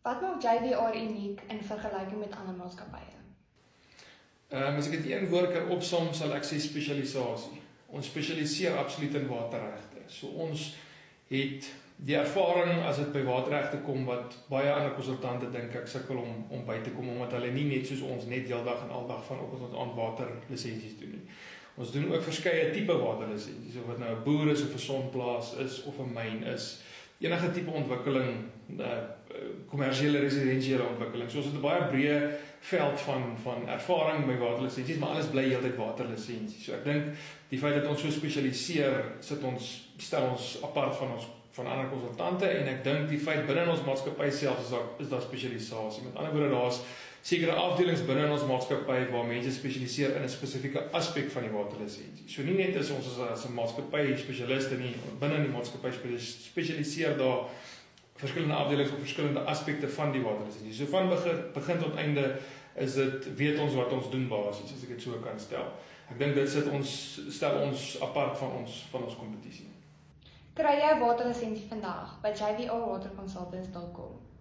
Wat maak JVR uniek in vergelyking met ander maatskappye? As ek dit een woord kan opsom, sal ek sê spesialisasie. Ons spesialiseer absoluut in waterregte. So ons het die ervaring as dit by waterregte kom wat baie ander konsultante dink ek sukkel om by te kom omdat hulle nie net soos ons net heeldag en aldag vanoggend tot aan waterlisensies doen nie. Ons doen ook verskeie tipe waterlisensies, of dit nou 'n boer is of 'n sonplaas is of 'n myn is. Enige tipe ontwikkeling, kommersiële residensiële ontwikkeling. So ons het 'n baie breë veld van ervaring by waterlisensies, maar alles bly heeltyd waterlisensies. So ek dink die feit dat ons so spesialiseer, stel ons apart van ander konsultante en ek dink die feit binne ons maatskappy self is daar spesialisasie. Met ander woorde, daar's sekere afdelings binne ons maatskappy waar mense spesialiseer in 'n spesifieke aspek van die waterlisensie. So nie net is ons as 'n maatskappy spesialiste nie, binne die maatskappy spesialiseer daar verskillende afdelings op verskillende aspekte van die waterlisensie. So van begin tot einde is dit weet ons wat ons doen basies, as ek dit so kan stel. Ek dink dit stel ons apart van ons kompetisie. Kry jy 'n waterlisensie vandag by jvrwaterconsultants.com?